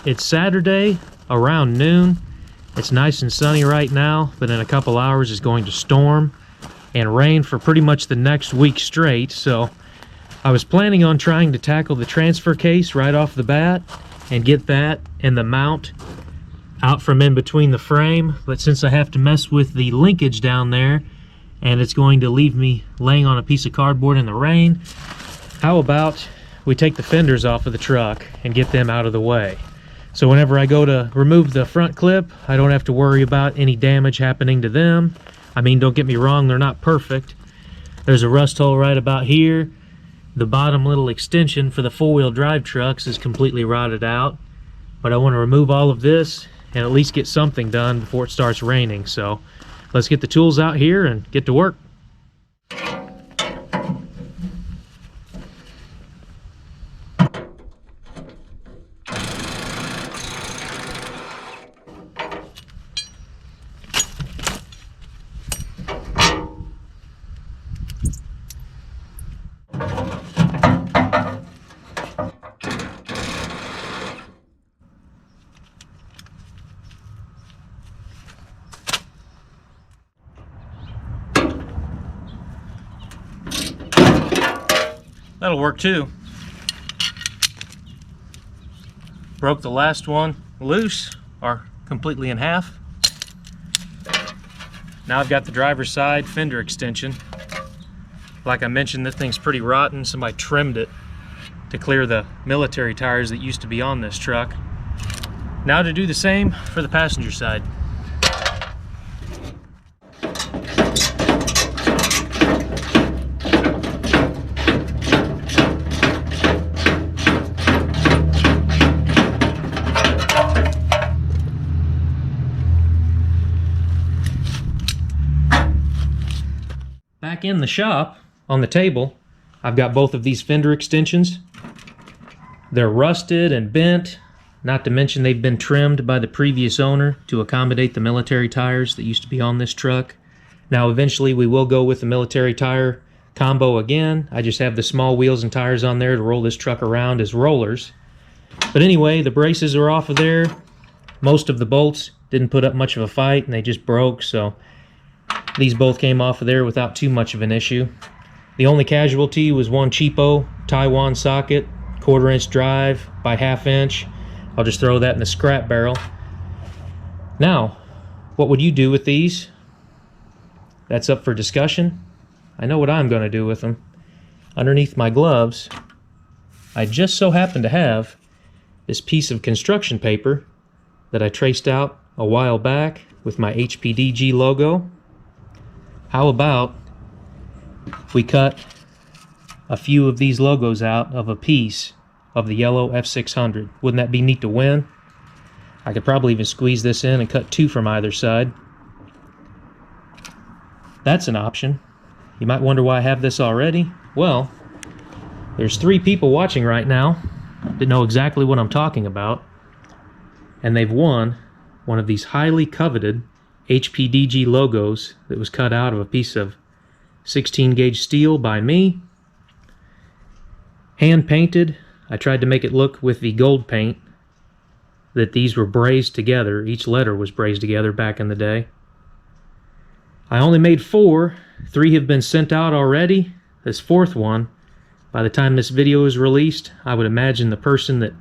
It's Saturday around noon. It's nice and sunny right now, but in a couple hours it's going to storm and rain for pretty much the next week straight. So I was planning on trying to tackle the transfer case right off the bat and get that and the mount out from in between the frame, but since I have to mess with the linkage down there and it's going to leave me laying on a piece of cardboard in the rain, how about we take the fenders off of the truck and get them out of the way? So whenever I go to remove the front clip, I don't have to worry about any damage happening to them. I mean, don't get me wrong, they're not perfect. There's a rust hole right about here. The bottom little extension for the four-wheel drive trucks is completely rotted out. But I want to remove all of this and at least get something done before it starts raining. So let's get the tools out here and get to work. That'll work too. Broke the last one loose, or completely in half. Now I've got the driver's side fender extension. Like I mentioned, this thing's pretty rotten. Somebody trimmed it to clear the military tires that used to be on this truck. Now to do the same for the passenger side. Back in the shop, on the table, I've got both of these fender extensions. They're rusted and bent, not to mention they've been trimmed by the previous owner to accommodate the military tires that used to be on this truck. Now eventually we will go with the military tire combo again. I just have the small wheels and tires on there to roll this truck around as rollers. But anyway, the braces are off of there. Most of the bolts didn't put up much of a fight and they just broke, so these both came off of there without too much of an issue. The only casualty was one cheapo Taiwan socket, 1/4 inch drive by 1/2 inch. I'll just throw that in the scrap barrel. Now, what would you do with these? That's up for discussion. I know what I'm going to do with them. Underneath my gloves, I just so happen to have this piece of construction paper that I traced out a while back with my HPDG logo. How about we cut a few of these logos out of a piece of the yellow F600? Wouldn't that be neat to win? I could probably even squeeze this in and cut 2 from either side. That's an option. You might wonder why I have this already. Well, there's 3 people watching right now that know exactly what I'm talking about, and they've won one of these highly coveted HPDG logos that was cut out of a piece of 16 gauge steel by me. Hand painted. I tried to make it look with the gold paint that these were brazed together. Each letter was brazed together back in the day. I only made 4. 3 have been sent out already. This 4th one, by the time this video is released, I would imagine the person that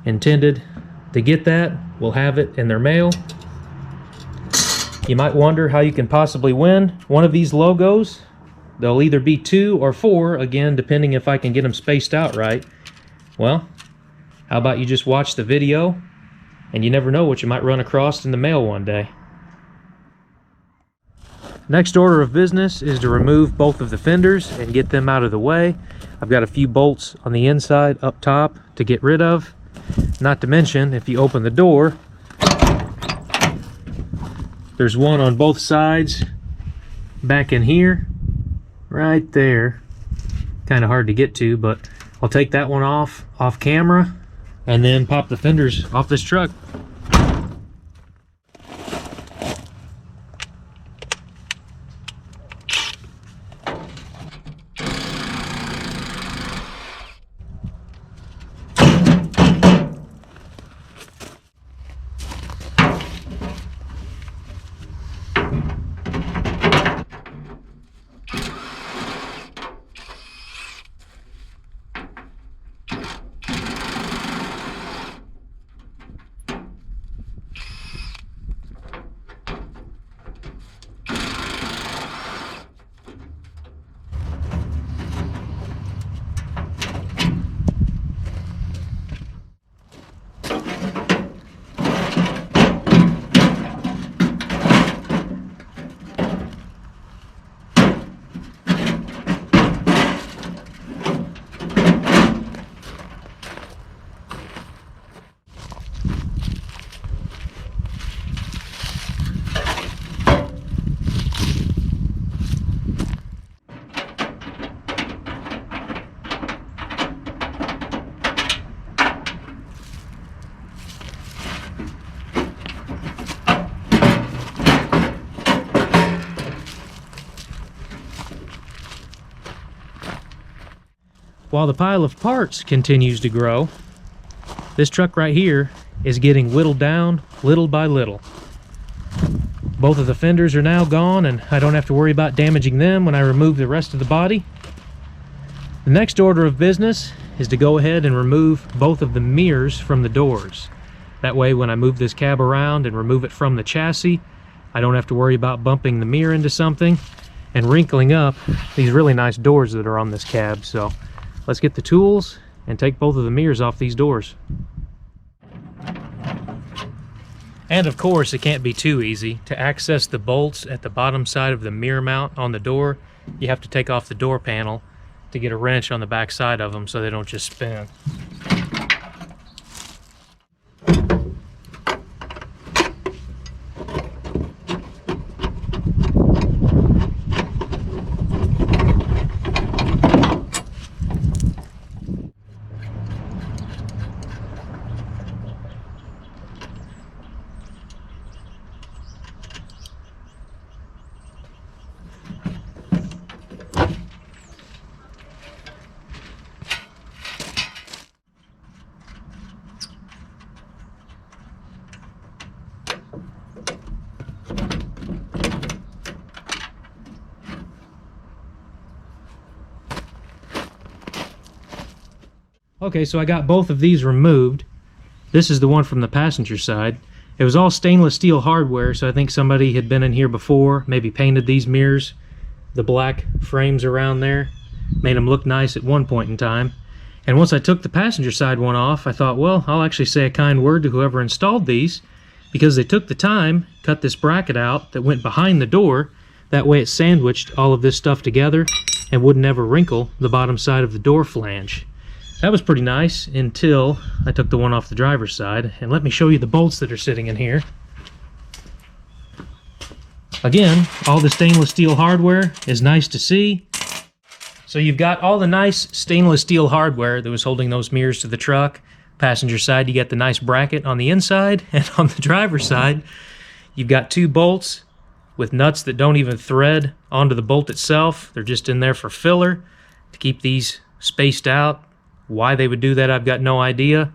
intended to get that will have it in their mail. You might wonder how you can possibly win one of these logos. They'll either be 2 or 4, again, depending if I can get them spaced out right. Well, how about you just watch the video, and you never know what you might run across in the mail one day. Next order of business is to remove both of the fenders and get them out of the way. I've got a few bolts on the inside up top to get rid of. Not to mention, if you open the door, there's one on both sides back in here, right there. Kind of hard to get to, but I'll take that one off camera and then pop the fenders off this truck. While the pile of parts continues to grow, this truck right here is getting whittled down little by little. Both of the fenders are now gone, and I don't have to worry about damaging them when I remove the rest of the body. The next order of business is to go ahead and remove both of the mirrors from the doors. That way, when I move this cab around and remove it from the chassis, I don't have to worry about bumping the mirror into something and wrinkling up these really nice doors that are on this cab. So let's get the tools and take both of the mirrors off these doors. And of course, it can't be too easy. To access the bolts at the bottom side of the mirror mount on the door, you have to take off the door panel to get a wrench on the back side of them so they don't just spin. Okay, so I got both of these removed. This is the one from the passenger side. It was all stainless steel hardware, so I think somebody had been in here before, maybe painted these mirrors, the black frames around there, made them look nice at one point in time. And once I took the passenger side one off, I thought, well, I'll actually say a kind word to whoever installed these, because they took the time, cut this bracket out that went behind the door. That way it sandwiched all of this stuff together and wouldn't ever wrinkle the bottom side of the door flange. That was pretty nice until I took the one off the driver's side. And let me show you the bolts that are sitting in here. Again, all the stainless steel hardware is nice to see. So you've got all the nice stainless steel hardware that was holding those mirrors to the truck. Passenger side, you got the nice bracket on the inside, and on the driver's side, you've got two bolts with nuts that don't even thread onto the bolt itself. They're just in there for filler to keep these spaced out. Why they would do that, I've got no idea.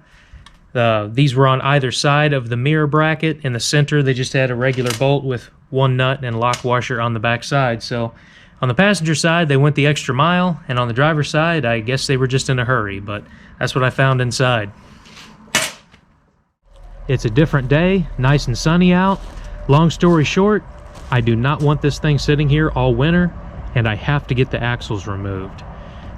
These were on either side of the mirror bracket. In the center, they just had a regular bolt with one nut and lock washer on the back side. So on the passenger side, they went the extra mile, and on the driver's side, I guess they were just in a hurry, but that's what I found inside. It's a different day, nice and sunny out. Long story short, I do not want this thing sitting here all winter, and I have to get the axles removed.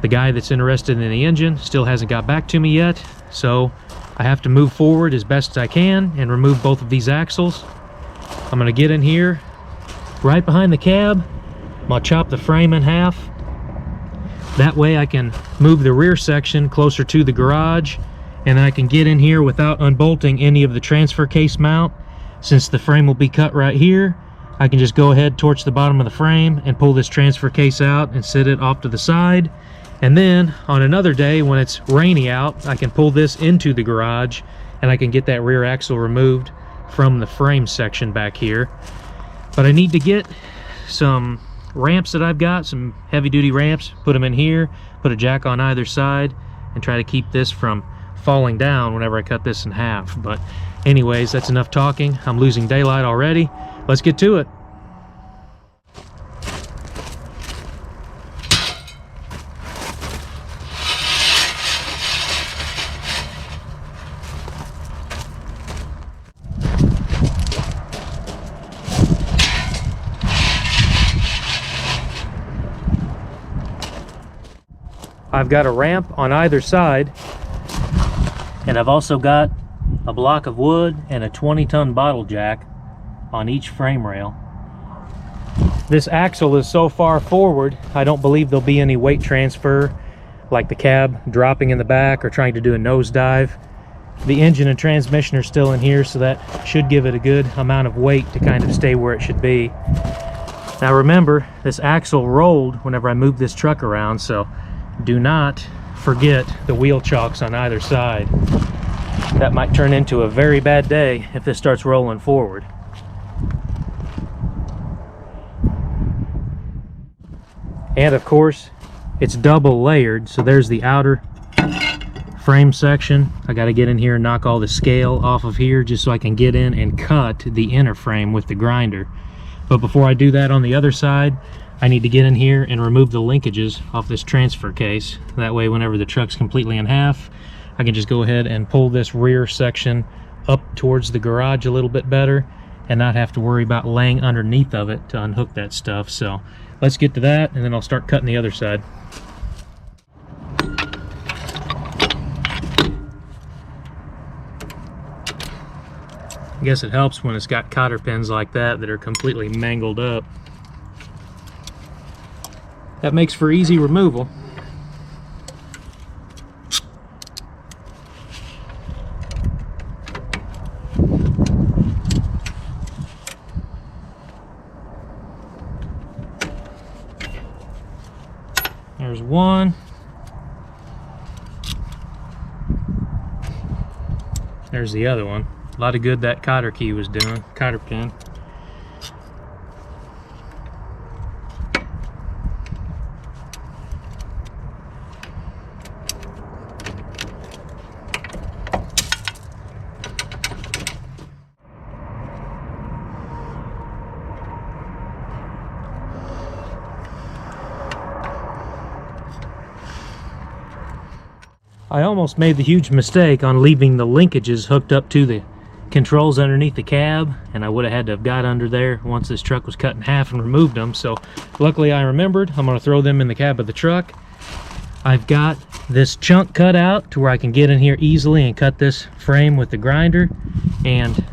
The guy that's interested in the engine still hasn't got back to me yet, so I have to move forward as best as I can and remove both of these axles. I'm going to get in here right behind the cab. I'm going to chop the frame in half. That way I can move the rear section closer to the garage, and I can get in here without unbolting any of the transfer case mount. Since the frame will be cut right here, I can just go ahead, torch the bottom of the frame, and pull this transfer case out and sit it off to the side. And then on another day when it's rainy out, I can pull this into the garage and I can get that rear axle removed from the frame section back here. But I need to get some ramps that I've got, some heavy duty ramps, put them in here, put a jack on either side, and try to keep this from falling down whenever I cut this in half. But anyways, that's enough talking. I'm losing daylight already. Let's get to it. I've got a ramp on either side, and I've also got a block of wood and a 20-ton bottle jack on each frame rail. This axle is so far forward, I don't believe there'll be any weight transfer, like the cab dropping in the back or trying to do a nosedive. The engine and transmission are still in here, so that should give it a good amount of weight to kind of stay where it should be. Now remember, this axle rolled whenever I moved this truck around, so do not forget the wheel chocks on either side. That might turn into a very bad day if this starts rolling forward. And of course, It's double layered, so there's the outer frame section. I got to get in here and knock all the scale off of here just so I can get in and cut the inner frame with the grinder. But before I do that on the other side, I need to get in here and remove the linkages off this transfer case. That way, whenever the truck's completely in half, I can just go ahead and pull this rear section up towards the garage a little bit better and not have to worry about laying underneath of it to unhook that stuff. So let's get to that, and then I'll start cutting the other side. I guess it helps when it's got cotter pins like that are completely mangled up. That makes for easy removal. There's one. There's the other one. A lot of good that cotter key was doing, cotter pin. I almost made the huge mistake on leaving the linkages hooked up to the controls underneath the cab, and I would have had to have got under there once this truck was cut in half and removed them. So luckily I remembered. I'm going to throw them in the cab of the truck. I've got this chunk cut out to where I can get in here easily and cut this frame with the grinder, and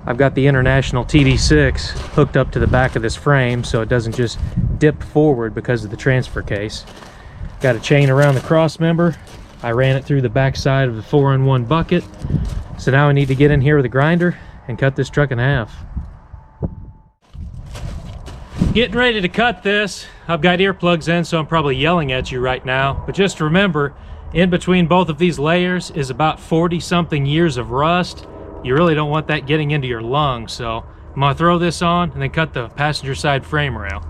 I've got the International TD6 hooked up to the back of this frame so it doesn't just dip forward because of the transfer case. Got a chain around the cross member. I ran it through the back side of the 4-in-1 bucket. So now I need to get in here with a grinder and cut this truck in half. Getting ready to cut this. I've got earplugs in, so I'm probably yelling at you right now. But just remember, in between both of these layers is about 40-something years of rust. You really don't want that getting into your lungs. So I'm gonna throw this on and then cut the passenger side frame rail.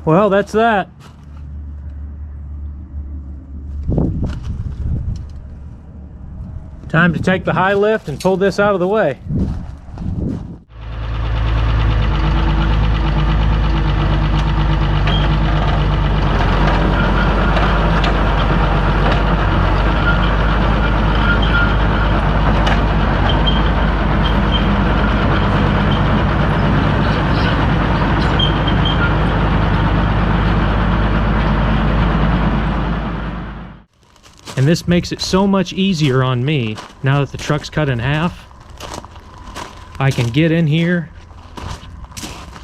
Well, that's that. Time to take the high lift and pull this out of the way. And this makes it so much easier on me now that the truck's cut in half. I can get in here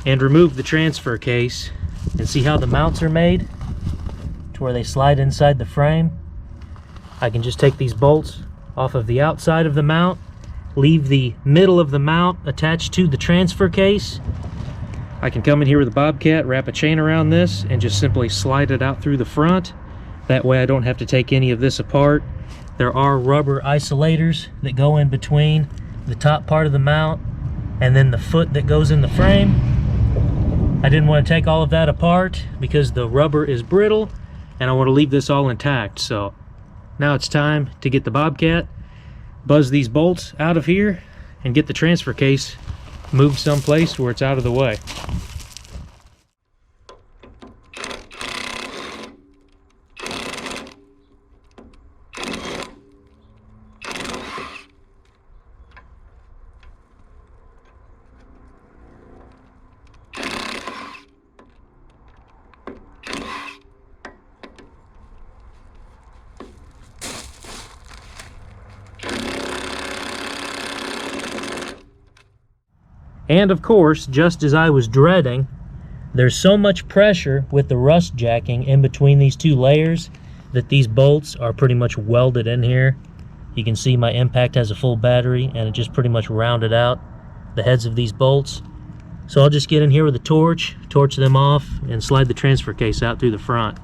and remove the transfer case and see how the mounts are made to where they slide inside the frame. I can just take these bolts off of the outside of the mount, leave the middle of the mount attached to the transfer case. I can come in here with a bobcat, wrap a chain around this, and just simply slide it out through the front. That way I don't have to take any of this apart. There are rubber isolators that go in between the top part of the mount and then the foot that goes in the frame. I didn't want to take all of that apart because the rubber is brittle and I want to leave this all intact. So now it's time to get the bobcat, buzz these bolts out of here, and get the transfer case moved someplace where it's out of the way. And of course, just as I was dreading, there's so much pressure with the rust jacking in between these two layers that these bolts are pretty much welded in here. You can see my Impact has a full battery and it just pretty much rounded out the heads of these bolts. So I'll just get in here with a torch them off, and slide the transfer case out through the front.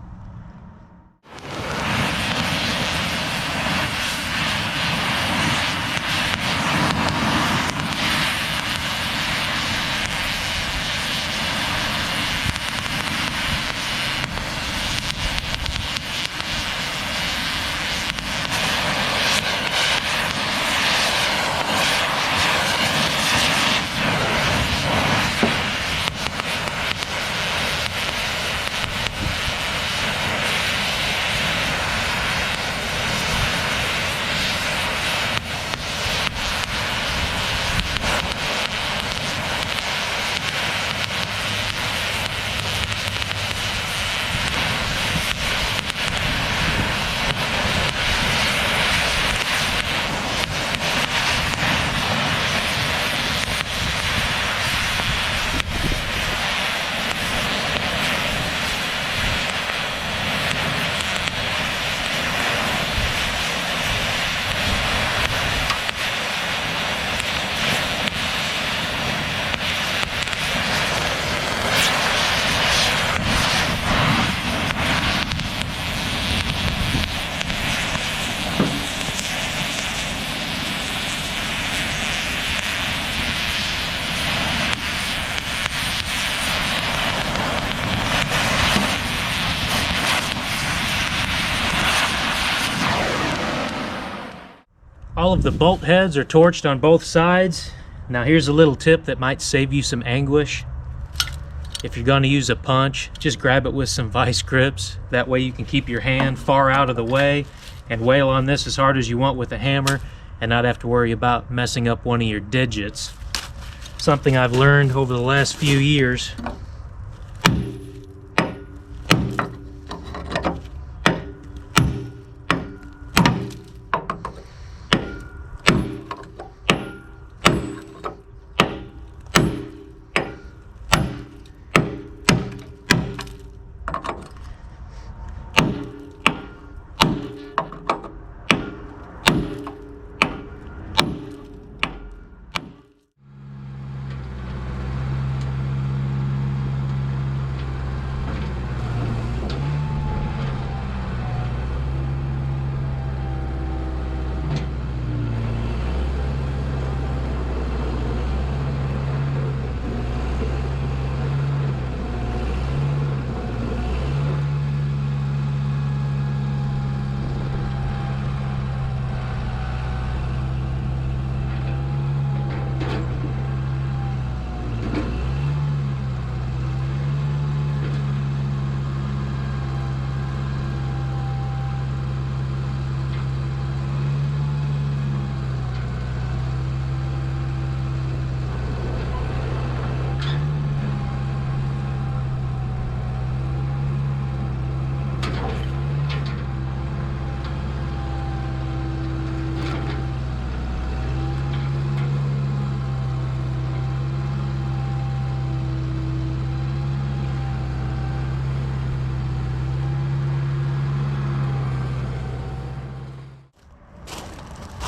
All of the bolt heads are torched on both sides. Now here's a little tip that might save you some anguish. If you're going to use a punch, just grab it with some vice grips. That way you can keep your hand far out of the way and wail on this as hard as you want with a hammer and not have to worry about messing up one of your digits. Something I've learned over the last few years.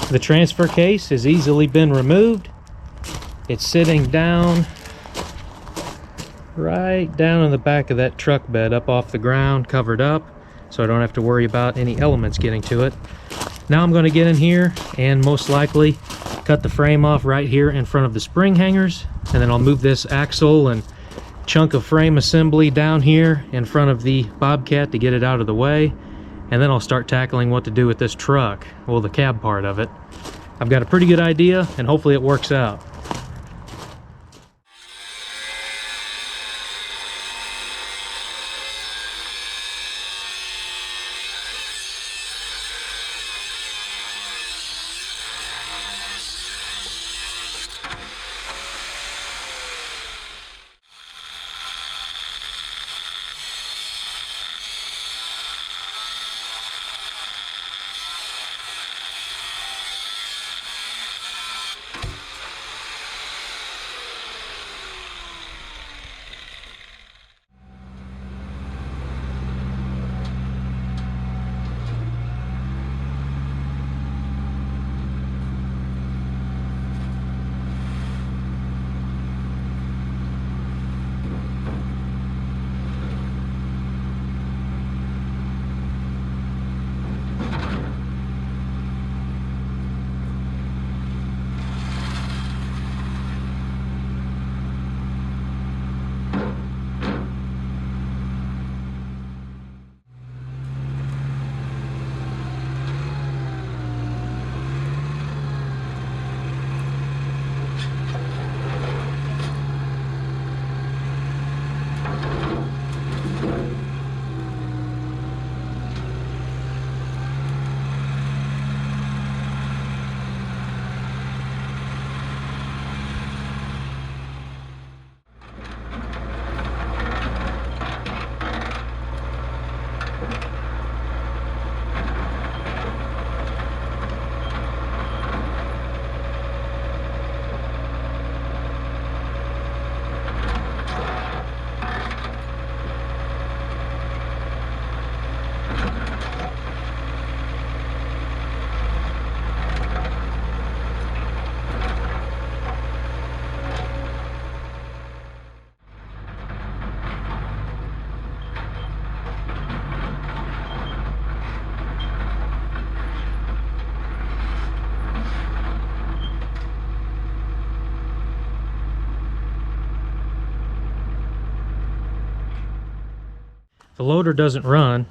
The transfer case has easily been removed. It's sitting down right down in the back of that truck bed, up off the ground, covered up, so I don't have to worry about any elements getting to it. Now I'm going to get in here and most likely cut the frame off right here in front of the spring hangers, and then I'll move this axle and chunk of frame assembly down here in front of the Bobcat to get it out of the way. And then I'll start tackling what to do with this truck, well, the cab part of it. I've got a pretty good idea, and hopefully it works out. the loader doesn't run.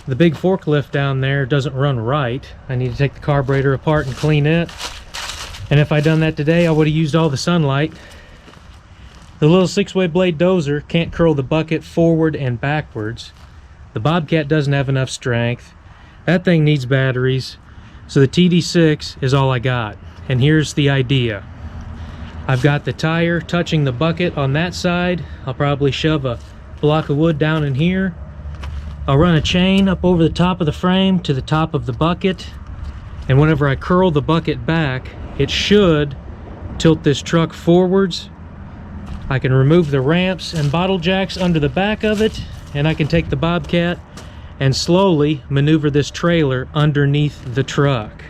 The big forklift down there doesn't run right. I need to take the carburetor apart and clean it. And if I'd done that today, I would have used all the sunlight. The little 6-way blade dozer can't curl the bucket forward and backwards. The Bobcat doesn't have enough strength. That thing needs batteries. So the TD6 is all I got. And here's the idea. I've got the tire touching the bucket on that side. I'll probably shove a block of wood down in here. I'll run a chain up over the top of the frame to the top of the bucket. And whenever I curl the bucket back, it should tilt this truck forwards. I can remove the ramps and bottle jacks under the back of it, and I can take the Bobcat and slowly maneuver this trailer underneath the truck.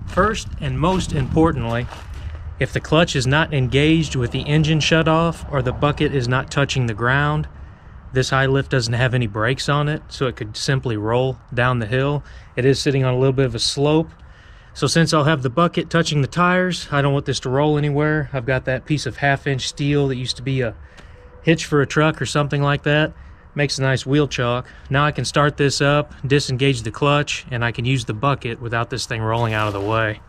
First and most importantly, if the clutch is not engaged with the engine shut off or the bucket is not touching the ground, this high lift doesn't have any brakes on it, so it could simply roll down the hill. It is sitting on a little bit of a slope. So since I'll have the bucket touching the tires, I don't want this to roll anywhere. I've got that piece of 1/2-inch steel that used to be a hitch for a truck or something like that. Makes a nice wheel chock. Now I can start this up, disengage the clutch, and I can use the bucket without this thing rolling out of the way.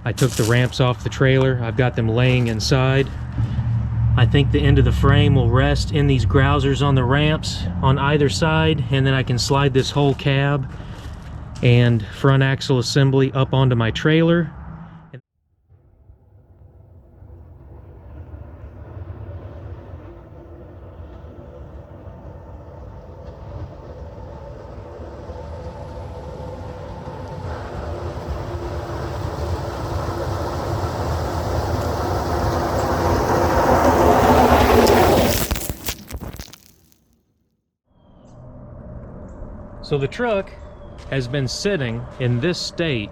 I took the ramps off the trailer. I've got them laying inside. I think the end of the frame will rest in these grousers on the ramps on either side, and then I can slide this whole cab and front axle assembly up onto my trailer. So the truck has been sitting in this state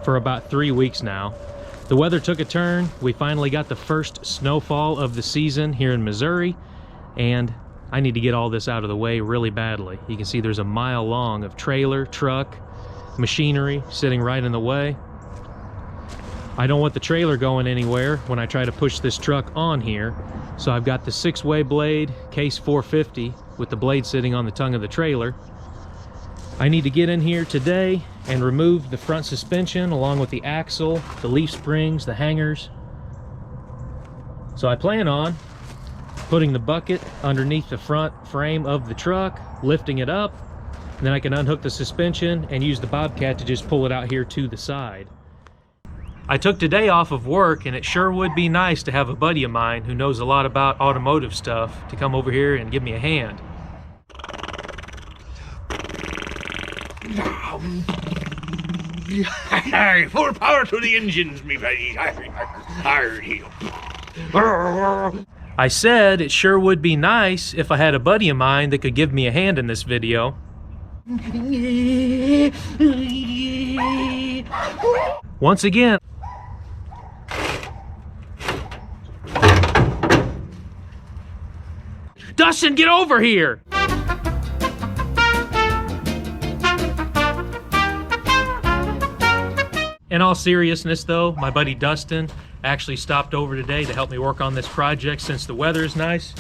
for about 3 weeks now. The weather took a turn. We finally got the first snowfall of the season here in Missouri, and I need to get all this out of the way really badly. You can see there's a mile long of trailer, truck, machinery sitting right in the way. I don't want the trailer going anywhere when I try to push this truck on here, so I've got the 6-way blade, case 450, with the blade sitting on the tongue of the trailer. I need to get in here today and remove the front suspension along with the axle, the leaf springs, the hangers. So I plan on putting the bucket underneath the front frame of the truck, lifting it up, and then I can unhook the suspension and use the bobcat to just pull it out here to the side. I took today off of work, and it sure would be nice to have a buddy of mine who knows a lot about automotive stuff to come over here and give me a hand. Full power to the engines, me buddies. I said it sure would be nice if I had a buddy of mine that could give me a hand in this video. Once again, Dustin, get over here! In all seriousness though, my buddy Dustin actually stopped over today to help me work on this project since the weather is nice.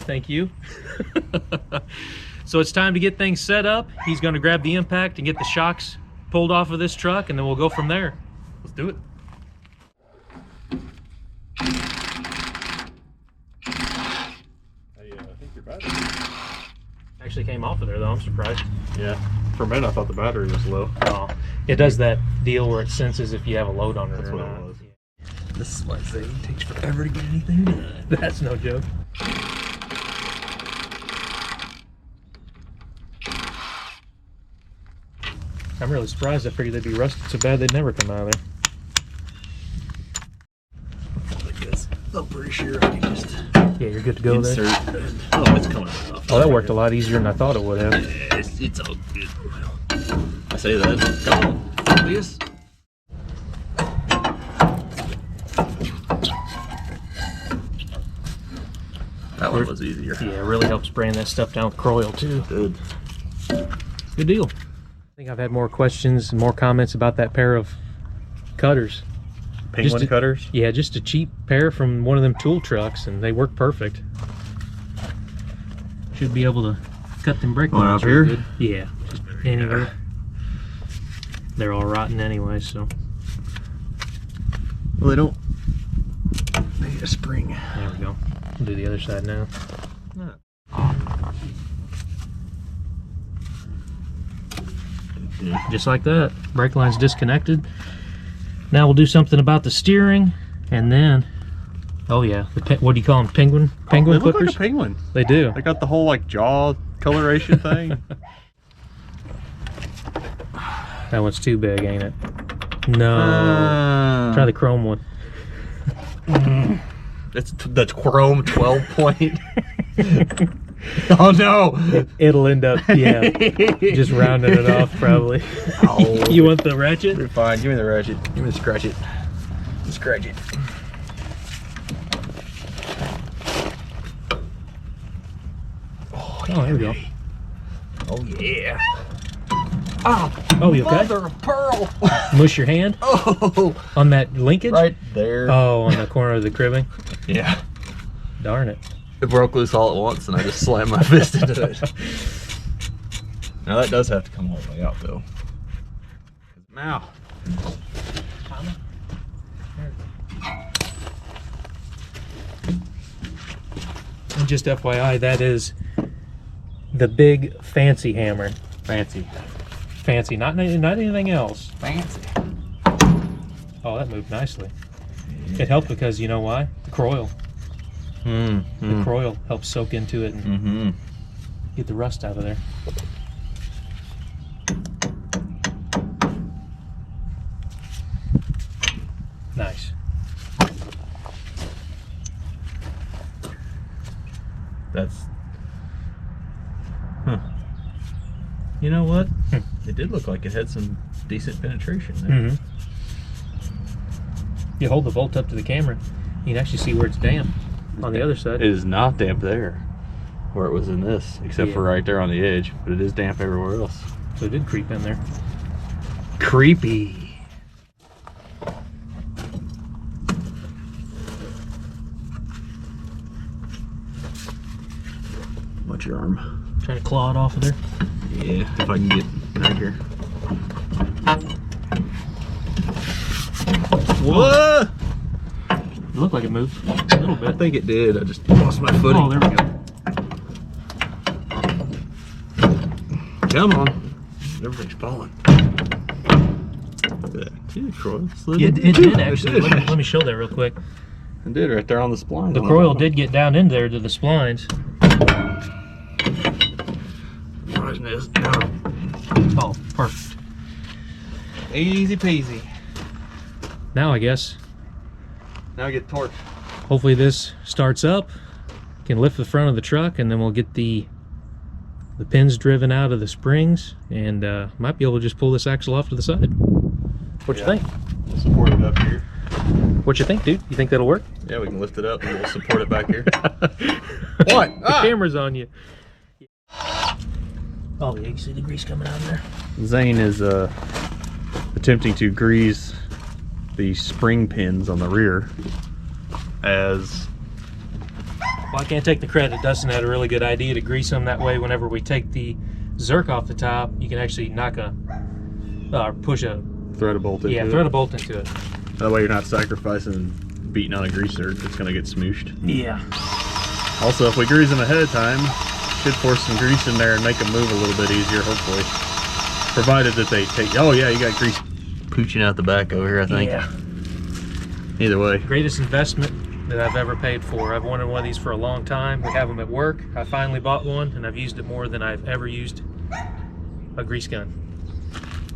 Thank you. So it's time to get things set up. He's going to grab the impact and get the shocks pulled off of this truck, and then we'll go from there. Let's do it. I think your battery Actually came off of there though, I'm surprised. Yeah, for a minute I thought the battery was low. Oh, it does that deal where it senses if you have a load on it. That's or what not. it was. This is why I say it takes forever to get anything done. That's no joke. I'm really surprised. I figured they'd be rusted so bad they'd never come out of there. Like this. I'm pretty sure I can just Yeah, you're good to go insert. there. Oh, it's coming off. Oh, that worked a lot easier than I thought it would have. It's all good. I say that. Come on, please. That one was easier. Yeah, it really helps spraying that stuff down with Croil too. Good. Good deal. I think I've had more questions and more comments about that pair of cutters. Penguin cutters? Yeah, just a cheap pair from one of them tool trucks, and they work perfect. Should be able to cut them brake One lines up real here? good. Yeah, just anywhere. They're all rotten anyway, so. Well, they don't. They need a spring. There we go. We'll do the other side now. Just like that. Brake line's disconnected. Now we'll do something about the steering, and then, oh yeah, what do you call them? Penguin They look clippers? like a penguin. They do. They got the whole like jaw coloration thing. That one's too big, ain't it? No. Try the chrome one. That's the chrome 12 point. Oh no! It'll end up, yeah, just rounding it off probably. Oh. You want the ratchet? You're fine. Give me the ratchet. Give me the scratch it. Scratch it. Oh, there we go. Oh yeah. Oh, you okay? Mother of pearl. Mush your hand Oh, on that linkage? right there. Oh, on the corner of the cribbing? Yeah. Darn it. It broke loose all at once, and I just slammed my fist into it. Now that does have to come all the way out, though. Now. And just FYI, that is the big fancy hammer. Fancy. Fancy, not anything else. Fancy. Oh, that moved nicely. It helped because you know why? The croil. The croil helps soak into it and get the rust out of there. Nice. That's... Huh. You know what? It did look like it had some decent penetration there. You hold the bolt up to the camera, you can actually see where it's damp on the other side. It is not damp there, where it was in this, except for right there on the edge, but it is damp everywhere else. So it did creep in there. Creepy. Watch your arm. Trying to claw it off of there. Yeah, if I can get right here. Whoa! It looked like it moved a little bit. I think it did. I just lost my footing. Oh, there we go. Come on. Everything's falling. Dude, croil slid It in. did actually. Let me show that real quick. It did right there on the spline. The croil did get down in there to the splines. Oh, perfect. Easy peasy. Now I guess, Now I get torque. hopefully this starts up, can lift the front of the truck, and then we'll get the pins driven out of the springs, and might be able to just pull this axle off to the side. What you think? We'll support it up here. What you think, dude? You think that'll work? Yeah, we can lift it up and we'll support it back here. What? The camera's on you. Oh yeah, you see the grease coming out of there? Zane is attempting to grease the spring pins on the rear as... Well, I can't take the credit. Dustin had a really good idea to grease them. That way, whenever we take the Zerk off the top, you can actually knock a, push a... thread a bolt into it. Yeah, thread a bolt into it. That way you're not sacrificing beating on a greaser. It's going to get smooshed. Yeah. Also, if we grease them ahead of time, should force some grease in there and make them move a little bit easier, hopefully. Provided that they take... Oh yeah, you got grease pooching out the back over here, I think. Yeah. Either way. Greatest investment that I've ever paid for. I've wanted one of these for a long time. We have them at work. I finally bought one, and I've used it more than I've ever used a grease gun.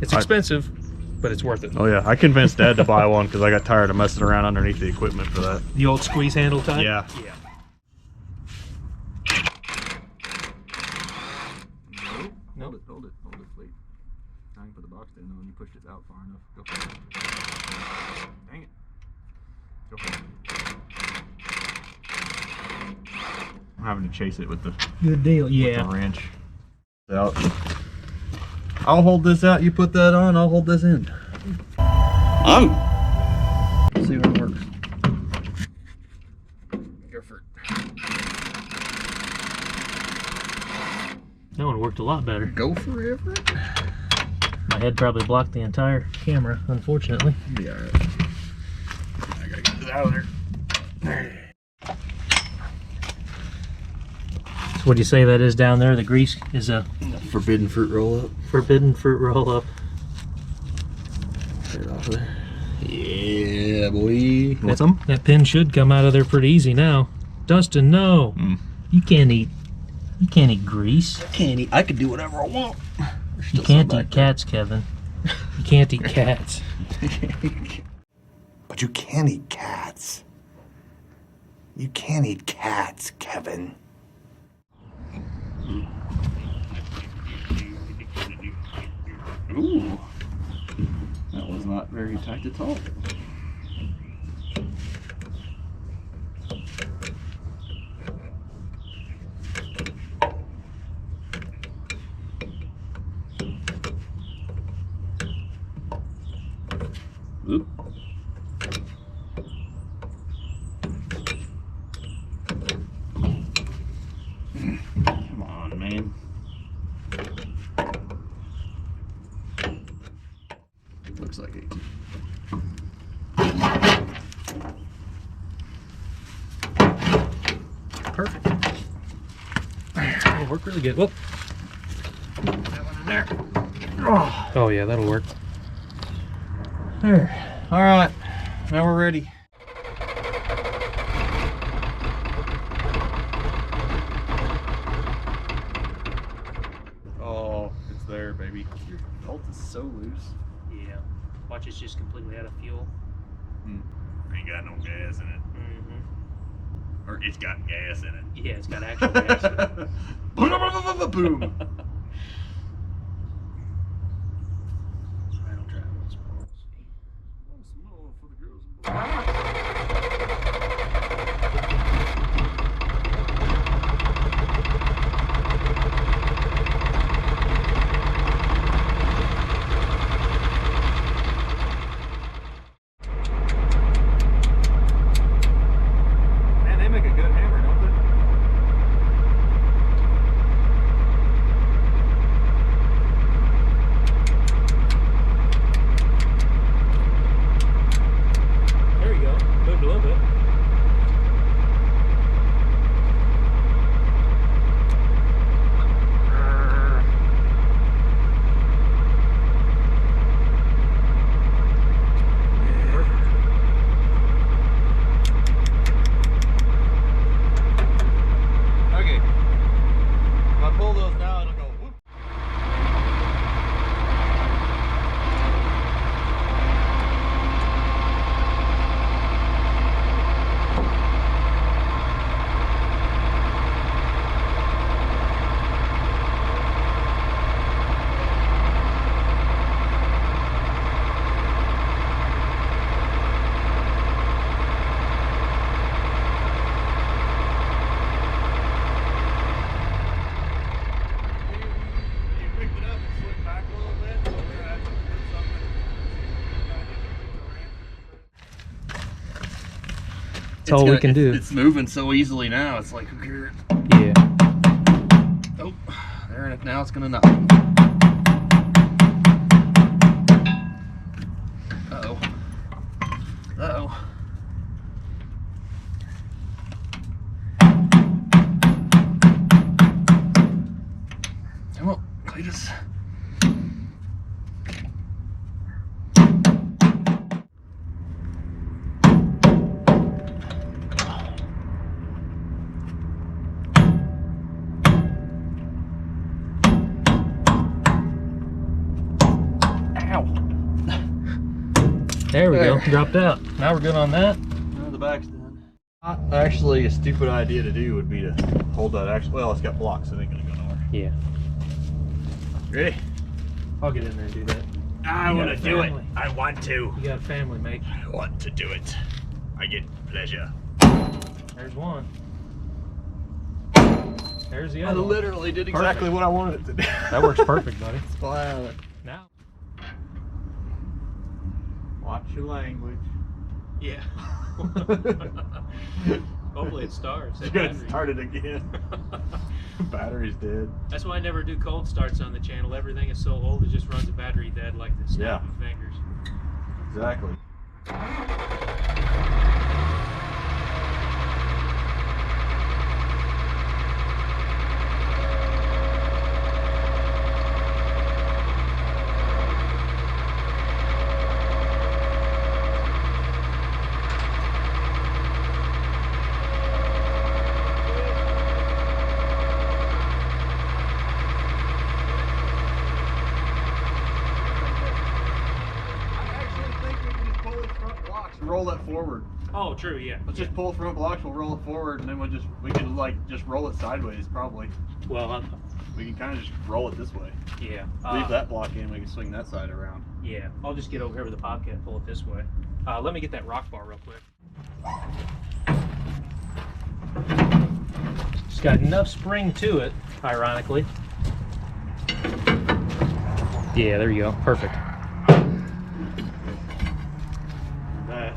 It's expensive, but it's worth it. Oh yeah, I convinced Dad to buy one because I got tired of messing around underneath the equipment for that. The old squeeze handle type? Yeah. Yeah. Nope. Hold it, please. I can put the box in when you pushed it out far enough. Go for it. Dang it. Go for it. I'm having to chase it with the, Good deal, with yeah. the wrench. Out. I'll hold this out, you put that on, I'll hold this in. See if it works. Go for it. That one worked a lot better. Go for it. My head probably blocked the entire camera, unfortunately. Be alright. I gotta get this out of there. So what do you say that is down there? The grease is a Forbidden fruit roll up. forbidden fruit roll up. Get it off of there. Yeah, boy. Want some? That pin should come out of there pretty easy now. Dustin, no. You can't eat grease. Can't eat. I can do whatever I want. You can't eat cats, Kevin. You can't eat cats. But you can eat cats. You can't eat cats, Kevin. Ooh. That was not very tight at all. Oop. Come on, man. Looks like it. Yeah, worked really good. Whoop. That one in there. Oh yeah, that'll work. There. All right, now we're ready. Oh, it's there, baby. Your bolt is so loose. Yeah. Watch, it's just completely out of fuel. Ain't got no gas in it. Mm-hmm. Or it's got gas in it. Yeah, it's got actual gas in it. Boom! Alright, I'll try it once more. Man, they make a good hammer, don't they? There you go. Moved a little bit. Okay. If I pull those now, it'll go whoop. You picked it up and swing back a little bit. We'll try to put something. That's all we can do. It's moving so easily now. It's like, who cares? Yeah. Oh, there, and now it's gonna knock. Uh-oh. Uh-oh. Come on, Cletus. There we There. go. Dropped out. Now we're good on that. Now the back's done. Actually, a stupid idea to do would be to hold that actually. Well, it's got blocks, so it ain't gonna go nowhere. Yeah. Ready? I'll get in there and do that. I You want to got a do it. family. I want to. You got a family, mate. I want to do it. I get pleasure. There's one. There's the I other one. literally did exactly what I wanted it to do. That works perfect, buddy. Fly on it. Now. Watch your language. Yeah. Hopefully it starts. You got it started again. Battery's dead. That's why I never do cold starts on the channel. Everything is so old it just runs a battery dead like the snap of fingers. Exactly. Roll that forward. Oh, true, yeah. Let's just pull front blocks. We'll roll it forward, and then we can like just roll it sideways. Probably Well, we can kind of just roll it this way. yeah. Leave that block in. We can swing that side around. Yeah, I'll just get over here with the Bobcat and pull it this way. Let me get that rock bar real quick. It's got enough spring to it, ironically. Yeah, there you go. Perfect. That.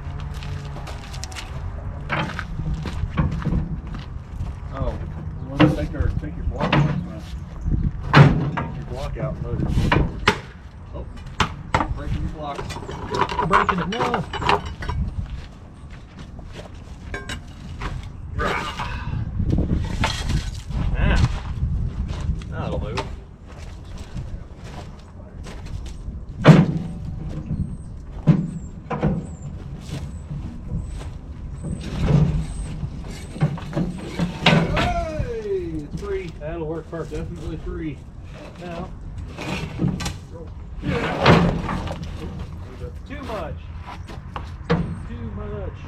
Oh, you want to take your block out? Take your block out and load it forward. Oh, breaking your blocks. Breaking it, no. Ah. work perfect. Definitely free. Now. Too much. Too much.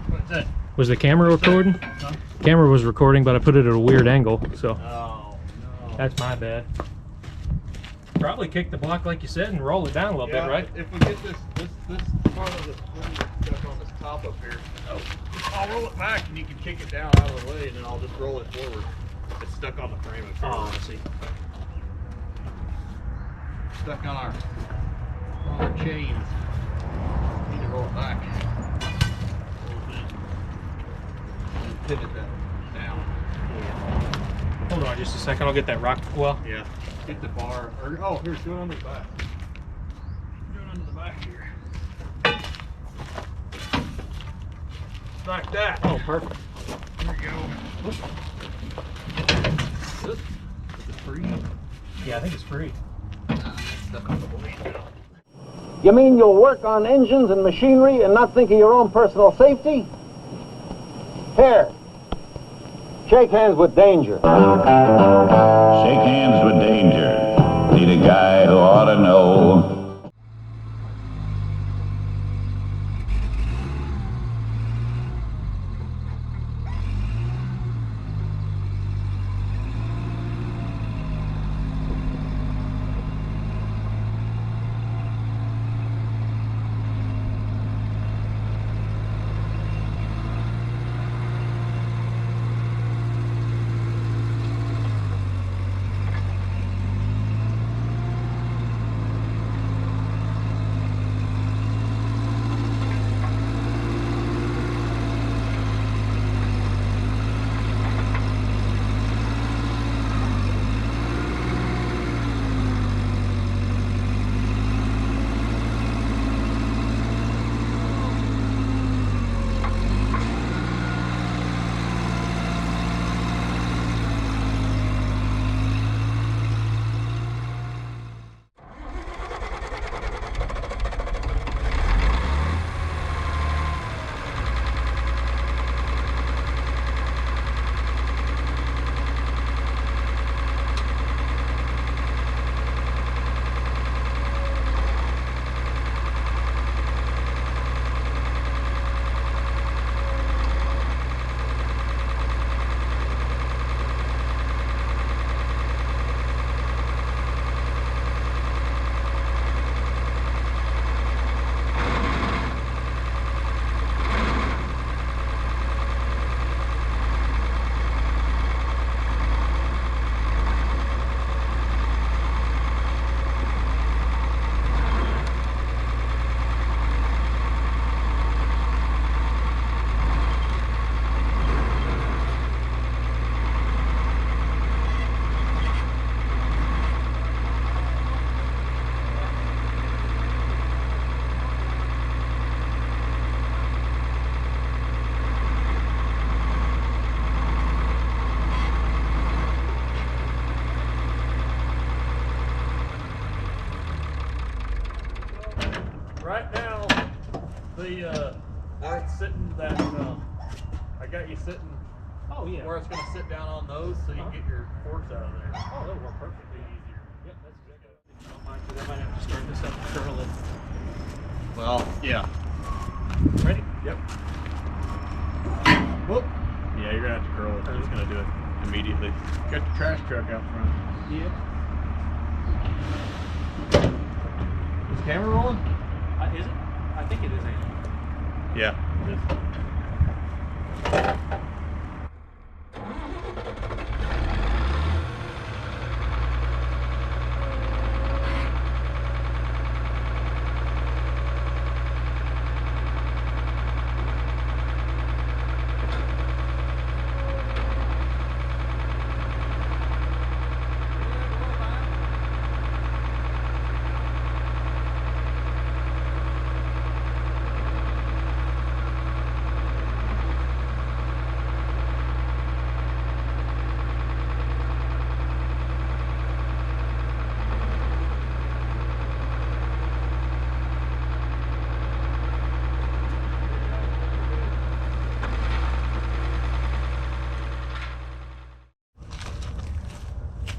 What's that? Was the camera recording? Huh? Camera was recording, but I put it at a weird angle, so Oh, no. that's my bad. Probably kick the block like you said and roll it down a little bit, right? If we get this part of the spring stuck on this top up here, I'll roll it back and you can kick it down out of the way, and then I'll just roll it forward. It's stuck on the frame up here. Oh, I see. Stuck on our chains. Need to roll it back a little bit. And pivot that down. Hold on just a second. I'll get that rock. Well, Yeah. Get the bar. Or here's going under the back. Going under the back here. Like that. oh, perfect. There we go. Is it free? Yeah, I think it's free. Stuck on the blade. You mean you'll work on engines and machinery and not think of your own personal safety? Here, shake hands with danger. Shake hands with danger. Need a guy who ought to know. Right now, where it's sitting, I got you sitting Oh, yeah. where it's going to sit down on those so you can get your forks out of there. Oh, that'll work perfectly. Easier. Yep, that's exactly what I don't mind, 'cause I might have to start this up and curl it. Well, yeah. Ready? Yep. Whoop. Yeah, you're going to have to curl it. I'm just going to do it immediately. Got the trash truck out front. Yeah. Is the camera rolling? Is it? I think it is, ain't it? Yeah, it is.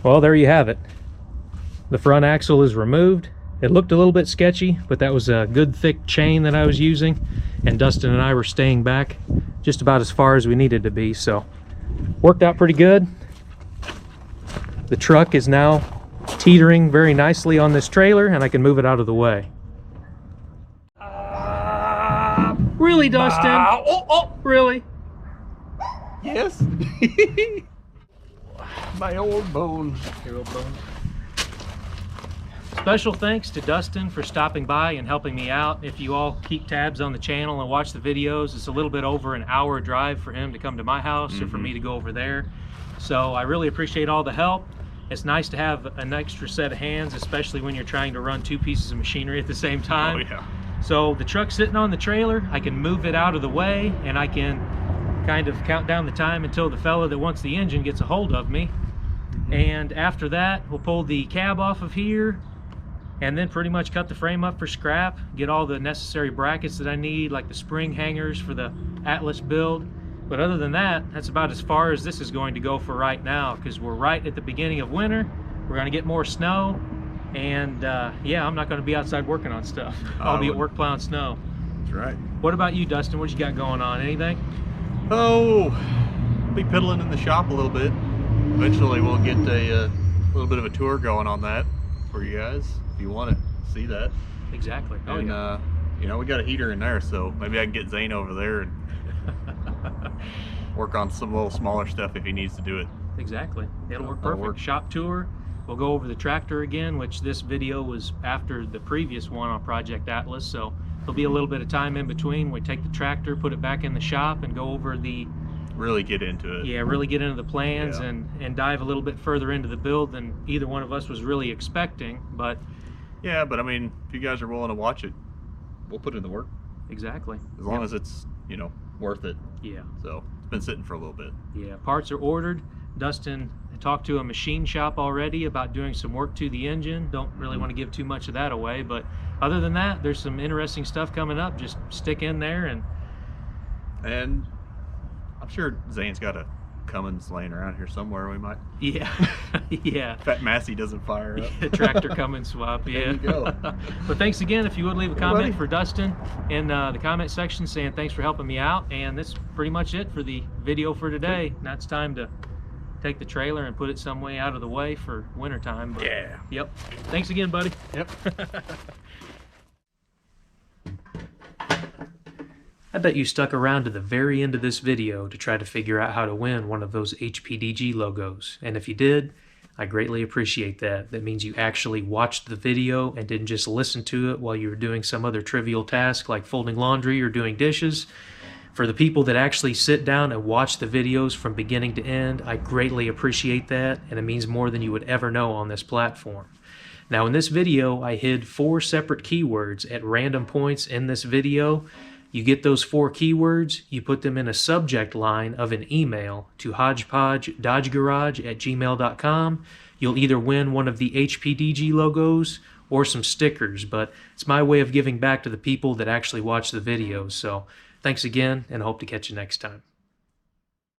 Well, there you have it. The front axle is removed. It looked a little bit sketchy, but that was a good thick chain that I was using, and Dustin and I were staying back just about as far as we needed to be, so worked out pretty good. The truck is now teetering very nicely on this trailer, and I can move it out of the way. Really, Dustin? Really? Yes. My old bone. Your old bone. Special thanks to Dustin for stopping by and helping me out. If you all keep tabs on the channel and watch the videos, it's a little bit over an hour drive for him to come to my house or for me to go over there. So I really appreciate all the help. It's nice to have an extra set of hands, especially when you're trying to run two pieces of machinery at the same time. Oh yeah. So the truck's sitting on the trailer, I can move it out of the way, and I can kind of count down the time until the fella that wants the engine gets a hold of me. And after that, we'll pull the cab off of here, and then pretty much cut the frame up for scrap, get all the necessary brackets that I need, like the spring hangers for the Atlas build. But other than that, that's about as far as this is going to go for right now, because we're right at the beginning of winter. We're going to get more snow, and yeah, I'm not going to be outside working on stuff. I'll be at work plowing snow. That's right. What about you, Dustin? What you got going on? Anything? Oh, be piddling in the shop a little bit. Eventually we'll get a little bit of a tour going on that for you guys, if you want to see that. Exactly. Oh, And yeah. you know, we got a heater in there, so maybe I can get Zane over there and work on some little smaller stuff if he needs to do it. Exactly. It'll work That'll perfect. work. Shop tour. We'll go over the tractor again, which this video was after the previous one on Project Atlas, so there'll be a little bit of time in between. We take the tractor, put it back in the shop, and go over the Really get into it. yeah, really get into the plans Yeah. and dive a little bit further into the build than either one of us was really expecting. But Yeah, but I mean, if you guys are willing to watch it, we'll put in the work. exactly. As long as it's, you know, worth it. Yeah. So it's been sitting for a little bit. Yeah, parts are ordered. Dustin talked to a machine shop already about doing some work to the engine. Don't really want to give too much of that away, but other than that, there's some interesting stuff coming up. Just stick in there And I'm sure Zane's got a Cummins laying around here somewhere. We might. yeah, yeah. Fat Massey doesn't fire up. Tractor Cummins swap, yeah. There you go. But thanks again. If you would leave a comment buddy. for Dustin in the comment section saying thanks for helping me out. And that's pretty much it for the video for today. Now it's time to take the trailer and put it some way out of the way for wintertime. But, Yeah. Yep. Thanks again, buddy. Yep. I bet you stuck around to the very end of this video to try to figure out how to win one of those HPDG logos. And if you did, I greatly appreciate that. That means you actually watched the video and didn't just listen to it while you were doing some other trivial task like folding laundry or doing dishes. For the people that actually sit down and watch the videos from beginning to end, I greatly appreciate that, and it means more than you would ever know on this platform. Now in this video, I hid 4 separate keywords at random points in this video. You get those 4 keywords, you put them in a subject line of an email to hodgepodgedodgegarage@gmail.com. You'll either win one of the HPDG logos or some stickers, but it's my way of giving back to the people that actually watch the videos. So thanks again, and I hope to catch you next time.